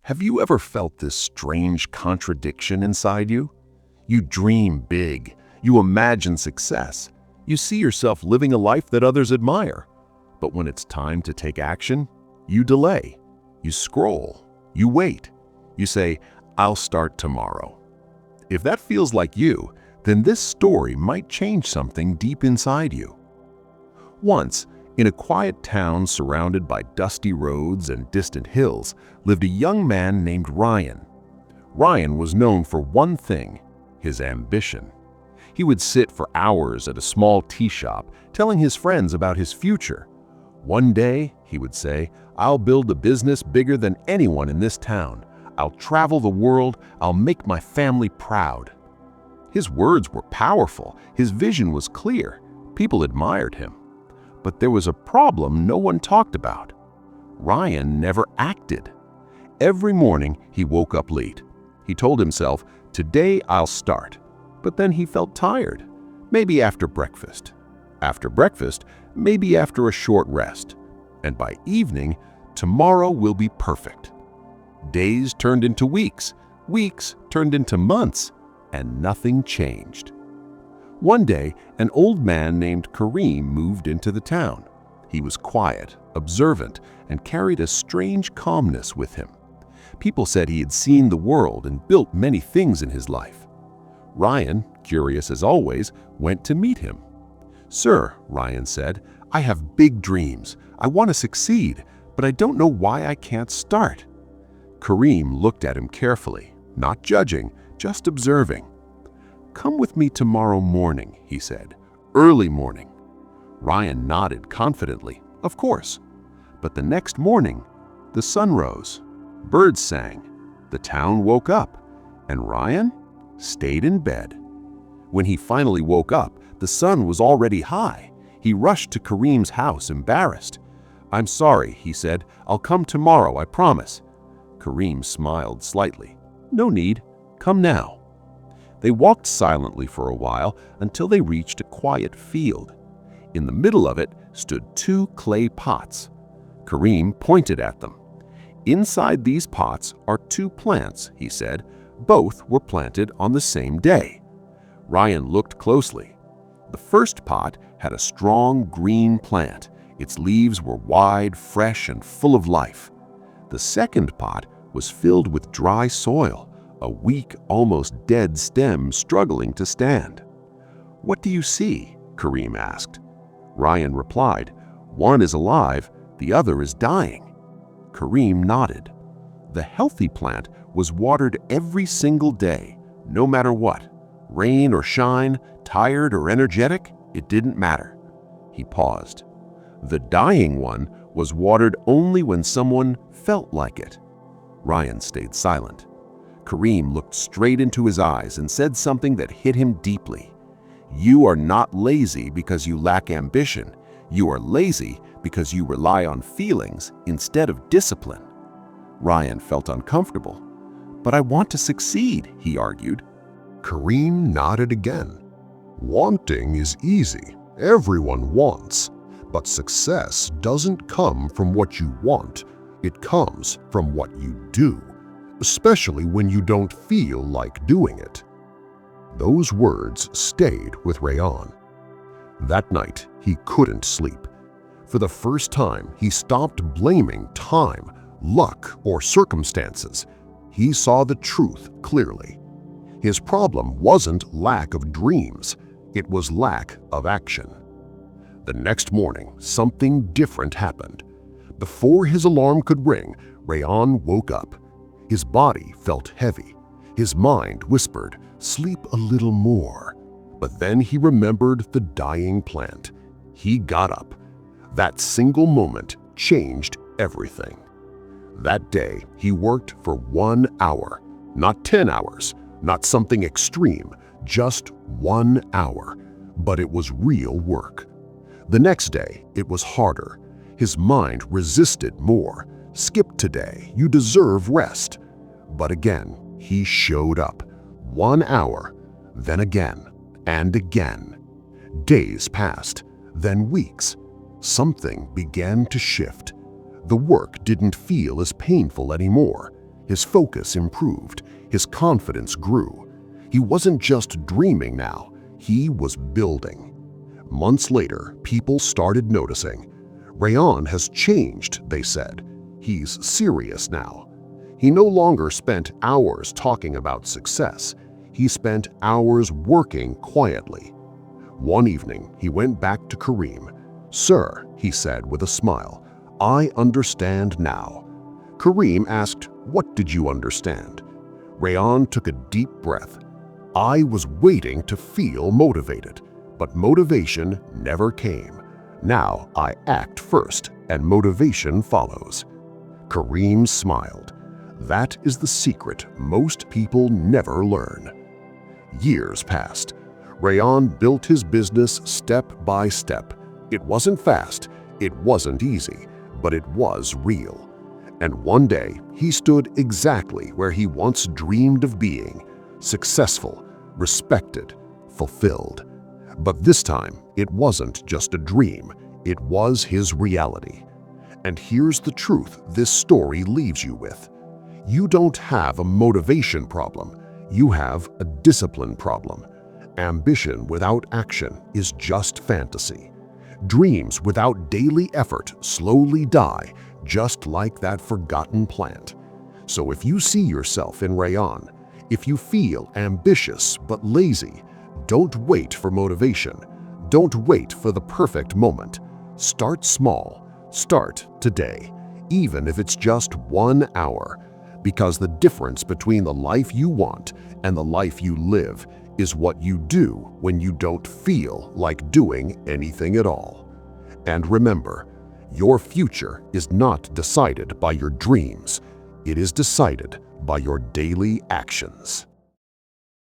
Have you ever felt this strange contradiction inside you? You dream big, you imagine success, you see yourself living a life that others admire. But when it's time to take action, you delay, you scroll, you wait. You say, "I'll start tomorrow." If that feels like you, then this story might change something deep inside you. Once, in a quiet town surrounded by dusty roads and distant hills, lived a young man named Ryan. Ryan was known for one thing: his ambition. He would sit for hours at a small tea shop, telling his friends about his future. One day, he would say, "I'll build a business bigger than anyone in this town. I'll travel the world. I'll make my family proud." His words were powerful. His vision was clear. People admired him. But there was a problem no one talked about. Ryan never acted. Every morning, he woke up late. He told himself, "Today I'll start." But then he felt tired. Maybe after breakfast. After breakfast, maybe after a short rest. And by evening, tomorrow will be perfect. Days turned into weeks. Weeks turned into months. And nothing changed. One day, an old man named Kareem moved into the town. He was quiet, observant, and carried a strange calmness with him. People said he had seen the world and built many things in his life. Ryan, curious as always, went to meet him. "Sir," Ryan said, "I have big dreams. I want to succeed, but I don't know why I can't start." Kareem looked at him carefully, not judging, just observing. "Come with me tomorrow morning," he said. "Early morning." Ryan nodded confidently, "Of course." But the next morning, the sun rose, birds sang, the town woke up, and Ryan stayed in bed. When he finally woke up, the sun was already high. He rushed to Kareem's house, embarrassed. "I'm sorry," he said. "I'll come tomorrow, I promise." Kareem smiled slightly. "No need. Come now." They walked silently for a while until they reached a quiet field. In the middle of it stood two clay pots. Kareem pointed at them. "Inside these pots are two plants," he said. "Both were planted on the same day." Ryan looked closely. The first pot had a strong green plant. Its leaves were wide, fresh, and full of life. The second pot was filled with dry soil, a weak, almost dead stem struggling to stand. "What do you see?" Kareem asked. Ryan replied, "One is alive, the other is dying." Kareem nodded. The healthy plant was watered every single day, no matter what. Rain or shine, tired or energetic, it didn't matter. He paused. The dying one was watered only when someone felt like it. Ryan stayed silent. Kareem looked straight into his eyes and said something that hit him deeply. "You are not lazy because you lack ambition. You are lazy because you rely on feelings instead of discipline." Ryan felt uncomfortable. "But I want to succeed," he argued. Kareem nodded again. "Wanting is easy. Everyone wants. But success doesn't come from what you want. It comes from what you do, especially when you don't feel like doing it." Those words stayed with Rayan. That night, he couldn't sleep. For the first time, he stopped blaming time, luck, or circumstances. He saw the truth clearly. His problem wasn't lack of dreams, it was lack of action. The next morning, something different happened. Before his alarm could ring, Rayan woke up. His body felt heavy. His mind whispered, "Sleep a little more." But then he remembered the dying plant. He got up. That single moment changed everything. That day, he worked for 1 hour, not 10 hours, not something extreme, just 1 hour. But it was real work. The next day, it was harder. His mind resisted more. "Skip today, you deserve rest." But again, he showed up. 1 hour, then again, and again. Days passed, then weeks. Something began to shift. The work didn't feel as painful anymore. His focus improved. His confidence grew. He wasn't just dreaming now, he was building. Months later, people started noticing. Rayan has changed, they said. He's serious now. He no longer spent hours talking about success. He spent hours working quietly. One evening, he went back to Kareem. "Sir," he said with a smile, "I understand now." Kareem asked, "What did you understand?" Rayan took a deep breath. "I was waiting to feel motivated, but motivation never came. Now I act first, and motivation follows." Kareem smiled. That is the secret most people never learn. Years passed. Rayan built his business step by step. It wasn't fast, it wasn't easy, but it was real. And one day, he stood exactly where he once dreamed of being: successful, respected, fulfilled. But this time, it wasn't just a dream, it was his reality. And here's the truth this story leaves you with. You don't have a motivation problem, you have a discipline problem. Ambition without action is just fantasy. Dreams without daily effort slowly die, just like that forgotten plant. So if you see yourself in Rayan, if you feel ambitious but lazy, don't wait for motivation. Don't wait for the perfect moment. Start small. Start today, even if it's just 1 hour. Because the difference between the life you want and the life you live is what you do when you don't feel like doing anything at all. And remember, your future is not decided by your dreams. It is decided by your daily actions.